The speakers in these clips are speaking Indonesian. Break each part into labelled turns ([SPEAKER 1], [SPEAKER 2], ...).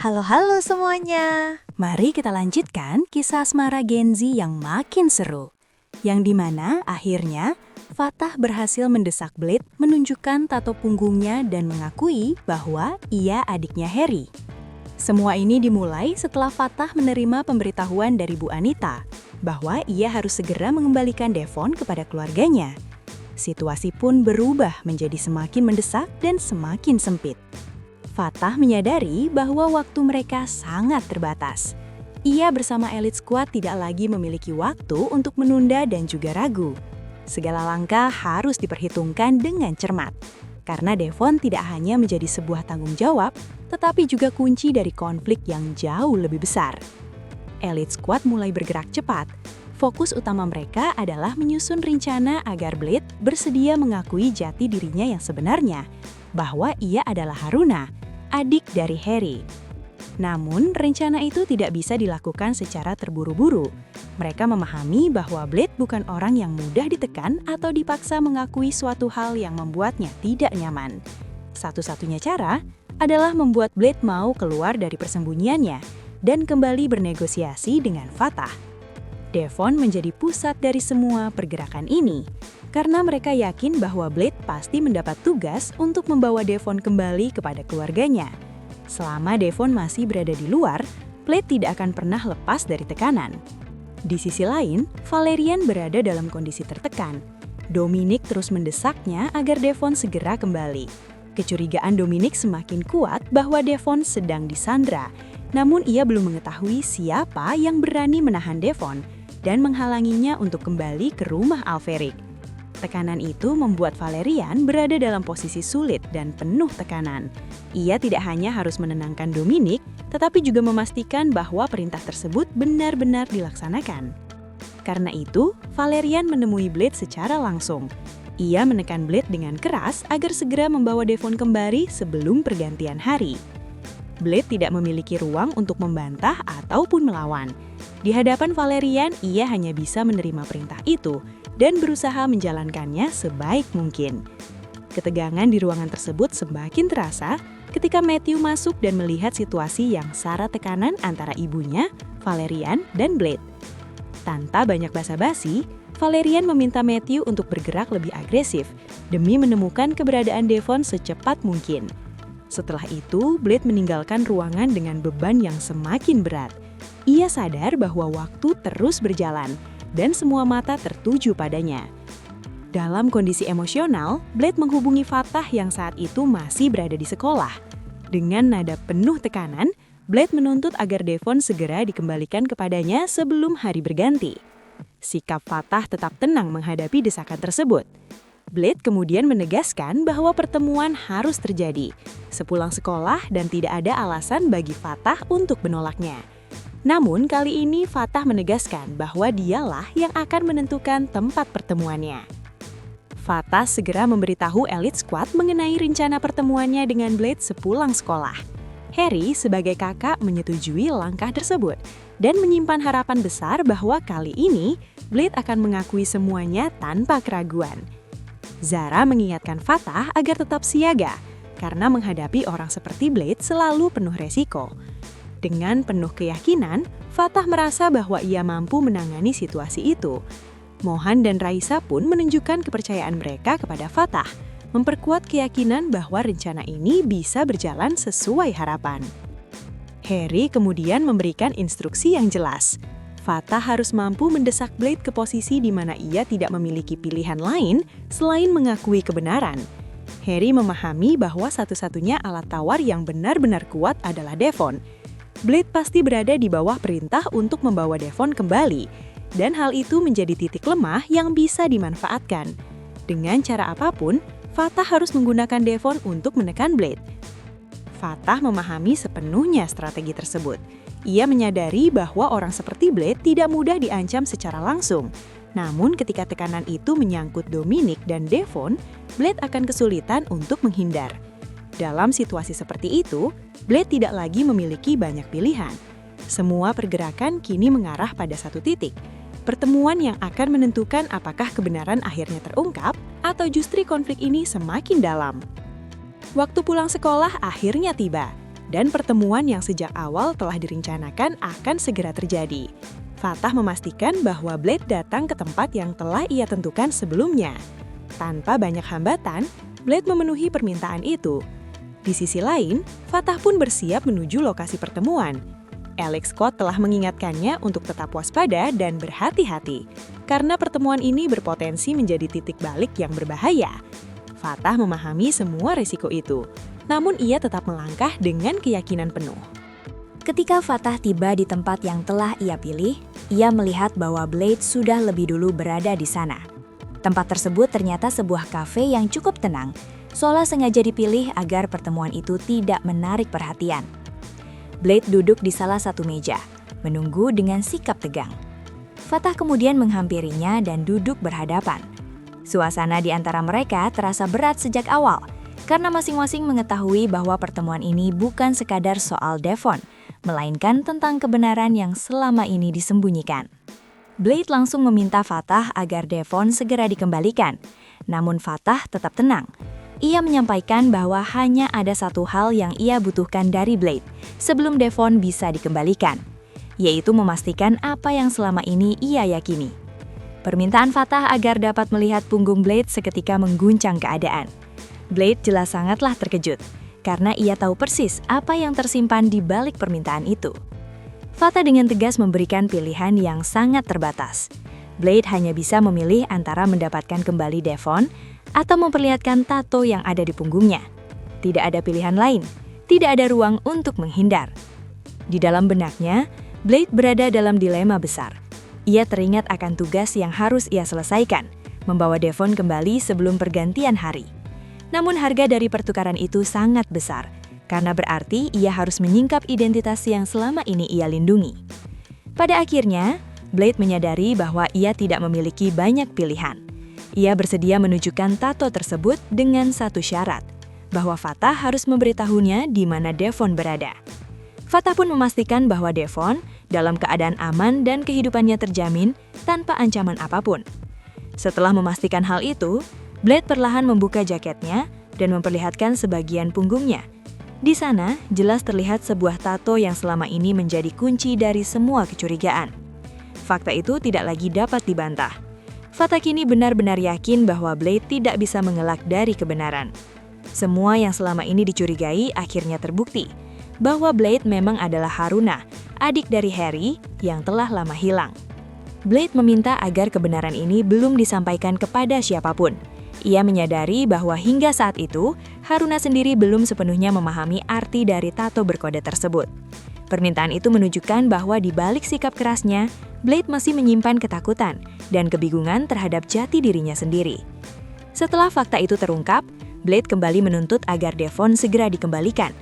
[SPEAKER 1] Halo semuanya.
[SPEAKER 2] Mari kita lanjutkan kisah asmara Genzi yang makin seru. Yang dimana akhirnya Fatah berhasil mendesak Blade menunjukkan tato punggungnya dan mengakui bahwa ia adiknya Harry. Semua ini dimulai setelah Fatah menerima pemberitahuan dari Bu Anita bahwa ia harus segera mengembalikan Devon kepada keluarganya. Situasi pun berubah menjadi semakin mendesak dan semakin sempit. Fatah menyadari bahwa waktu mereka sangat terbatas. Ia bersama elit squad tidak lagi memiliki waktu untuk menunda dan juga ragu. Segala langkah harus diperhitungkan dengan cermat. Karena Devon tidak hanya menjadi sebuah tanggung jawab, tetapi juga kunci dari konflik yang jauh lebih besar. Elit squad mulai bergerak cepat. Fokus utama mereka adalah menyusun rencana agar Blade bersedia mengakui jati dirinya yang sebenarnya, bahwa ia adalah Haruna, adik dari Harry. Namun, rencana itu tidak bisa dilakukan secara terburu-buru. Mereka memahami bahwa Blade bukan orang yang mudah ditekan atau dipaksa mengakui suatu hal yang membuatnya tidak nyaman. Satu-satunya cara adalah membuat Blade mau keluar dari persembunyiannya dan kembali bernegosiasi dengan Fatah. Devon menjadi pusat dari semua pergerakan ini, karena mereka yakin bahwa Blade pasti mendapat tugas untuk membawa Devon kembali kepada keluarganya. Selama Devon masih berada di luar, Blade tidak akan pernah lepas dari tekanan. Di sisi lain, Valerian berada dalam kondisi tertekan. Dominic terus mendesaknya agar Devon segera kembali. Kecurigaan Dominic semakin kuat bahwa Devon sedang disandra, namun ia belum mengetahui siapa yang berani menahan Devon dan menghalanginya untuk kembali ke rumah Alferic. Tekanan itu membuat Valerian berada dalam posisi sulit dan penuh tekanan. Ia tidak hanya harus menenangkan Dominic, tetapi juga memastikan bahwa perintah tersebut benar-benar dilaksanakan. Karena itu, Valerian menemui Blade secara langsung. Ia menekan Blade dengan keras agar segera membawa Devon kembali sebelum pergantian hari. Blade tidak memiliki ruang untuk membantah ataupun melawan. Di hadapan Valerian, ia hanya bisa menerima perintah itu dan berusaha menjalankannya sebaik mungkin. Ketegangan di ruangan tersebut semakin terasa ketika Matthew masuk dan melihat situasi yang syarat tekanan antara ibunya, Valerian, dan Blade. Tanpa banyak basa-basi, Valerian meminta Matthew untuk bergerak lebih agresif demi menemukan keberadaan Devon secepat mungkin. Setelah itu, Blade meninggalkan ruangan dengan beban yang semakin berat. Ia sadar bahwa waktu terus berjalan dan semua mata tertuju padanya. Dalam kondisi emosional, Blade menghubungi Fatah yang saat itu masih berada di sekolah. Dengan nada penuh tekanan, Blade menuntut agar Devon segera dikembalikan kepadanya sebelum hari berganti. Sikap Fatah tetap tenang menghadapi desakan tersebut. Blade kemudian menegaskan bahwa pertemuan harus terjadi sepulang sekolah dan tidak ada alasan bagi Fatah untuk menolaknya. Namun kali ini Fatah menegaskan bahwa dialah yang akan menentukan tempat pertemuannya. Fatah segera memberitahu elit squad mengenai rencana pertemuannya dengan Blade sepulang sekolah. Harry sebagai kakak menyetujui langkah tersebut dan menyimpan harapan besar bahwa kali ini Blade akan mengakui semuanya tanpa keraguan. Zara mengingatkan Fatah agar tetap siaga, karena menghadapi orang seperti Blade selalu penuh resiko. Dengan penuh keyakinan, Fatah merasa bahwa ia mampu menangani situasi itu. Mohan dan Raisa pun menunjukkan kepercayaan mereka kepada Fatah, memperkuat keyakinan bahwa rencana ini bisa berjalan sesuai harapan. Harry kemudian memberikan instruksi yang jelas. Fatah harus mampu mendesak Blade ke posisi di mana ia tidak memiliki pilihan lain selain mengakui kebenaran. Harry memahami bahwa satu-satunya alat tawar yang benar-benar kuat adalah Devon. Blade pasti berada di bawah perintah untuk membawa Devon kembali, dan hal itu menjadi titik lemah yang bisa dimanfaatkan. Dengan cara apapun, Fatah harus menggunakan Devon untuk menekan Blade. Fatah memahami sepenuhnya strategi tersebut. Ia menyadari bahwa orang seperti Blade tidak mudah diancam secara langsung. Namun ketika tekanan itu menyangkut Dominic dan Devon, Blade akan kesulitan untuk menghindar. Dalam situasi seperti itu, Blade tidak lagi memiliki banyak pilihan. Semua pergerakan kini mengarah pada satu titik. Pertemuan yang akan menentukan apakah kebenaran akhirnya terungkap atau justru konflik ini semakin dalam. Waktu pulang sekolah akhirnya tiba.
[SPEAKER 3] dan pertemuan yang sejak awal telah direncanakan akan segera terjadi. Fatah memastikan bahwa Blade datang ke tempat yang telah ia tentukan sebelumnya. Tanpa banyak hambatan, Blade memenuhi permintaan itu. Di sisi lain, Fatah pun bersiap menuju lokasi pertemuan. Alex Scott telah mengingatkannya untuk tetap waspada dan berhati-hati, karena pertemuan ini berpotensi menjadi titik balik yang berbahaya. Fatah memahami semua risiko itu, namun ia tetap melangkah dengan keyakinan penuh.
[SPEAKER 2] Ketika Fatah tiba di tempat yang telah ia pilih, ia melihat bahwa Blade sudah lebih dulu berada di sana. Tempat tersebut ternyata sebuah kafe yang cukup tenang, seolah sengaja dipilih agar pertemuan itu tidak menarik perhatian. Blade duduk di salah satu meja, menunggu dengan sikap tegang. Fatah kemudian menghampirinya dan duduk berhadapan. Suasana di antara mereka terasa berat sejak awal, karena masing-masing mengetahui bahwa pertemuan ini bukan sekadar soal Devon, melainkan tentang kebenaran yang selama ini disembunyikan. Blade langsung meminta Fatah agar Devon segera dikembalikan, namun Fatah tetap tenang. Ia menyampaikan bahwa hanya ada satu hal yang ia butuhkan dari Blade sebelum Devon bisa dikembalikan, yaitu memastikan apa yang selama ini ia yakini. Permintaan Fatah agar dapat melihat punggung Blade seketika mengguncang keadaan. Blade jelas sangatlah terkejut, karena ia tahu persis apa yang tersimpan di balik permintaan itu. Fatah dengan tegas memberikan pilihan yang sangat terbatas. Blade hanya bisa memilih antara mendapatkan kembali Devon atau memperlihatkan tato yang ada di punggungnya. Tidak ada pilihan lain, tidak ada ruang untuk menghindar. Di dalam benaknya, Blade berada dalam dilema besar. Ia teringat akan tugas yang harus ia selesaikan, membawa Devon kembali sebelum pergantian hari. Namun harga dari pertukaran itu sangat besar, karena berarti ia harus menyingkap identitas yang selama ini ia lindungi. Pada akhirnya, Blade menyadari bahwa ia tidak memiliki banyak pilihan. Ia bersedia menunjukkan tato tersebut dengan satu syarat, bahwa Fatah harus memberitahunya di mana Devon berada. Fatah pun memastikan bahwa Devon dalam keadaan aman dan kehidupannya terjamin tanpa ancaman apapun. Setelah memastikan hal itu, Blade perlahan membuka jaketnya dan memperlihatkan sebagian punggungnya. Di sana, jelas terlihat sebuah tato yang selama ini menjadi kunci dari semua kecurigaan. Fakta itu tidak lagi dapat dibantah. Fatah kini benar-benar yakin bahwa Blade tidak bisa mengelak dari kebenaran. Semua yang selama ini dicurigai akhirnya terbukti, bahwa Blade memang adalah Haruna, adik dari Harry yang telah lama hilang. Blade meminta agar kebenaran ini belum disampaikan kepada siapapun. Ia menyadari bahwa hingga saat itu, Haruna sendiri belum sepenuhnya memahami arti dari tato berkode tersebut. Permintaan itu menunjukkan bahwa di balik sikap kerasnya, Blade masih menyimpan ketakutan dan kebingungan terhadap jati dirinya sendiri. Setelah fakta itu terungkap, Blade kembali menuntut agar Devon segera dikembalikan.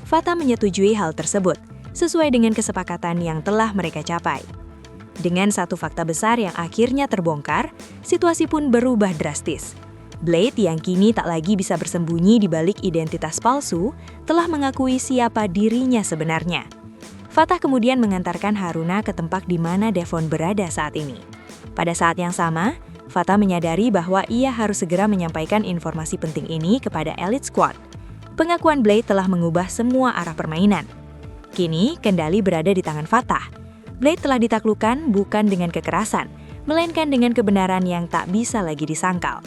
[SPEAKER 2] Fatah menyetujui hal tersebut, sesuai dengan kesepakatan yang telah mereka capai. Dengan satu fakta besar yang akhirnya terbongkar, situasi pun berubah drastis. Blade yang kini tak lagi bisa bersembunyi di balik identitas palsu, telah mengakui siapa dirinya sebenarnya. Fatah kemudian mengantarkan Haruna ke tempat di mana Devon berada saat ini. Pada saat yang sama, Fatah menyadari bahwa ia harus segera menyampaikan informasi penting ini kepada Elite Squad. Pengakuan Blade telah mengubah semua arah permainan. Kini, kendali berada di tangan Fatah. Blade telah ditaklukkan bukan dengan kekerasan, melainkan dengan kebenaran yang tak bisa lagi disangkal.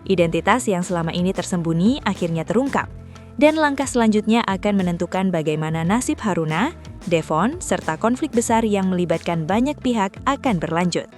[SPEAKER 2] Identitas yang selama ini tersembunyi akhirnya terungkap, dan langkah selanjutnya akan menentukan bagaimana nasib Haruna, Devon, serta konflik besar yang melibatkan banyak pihak akan berlanjut.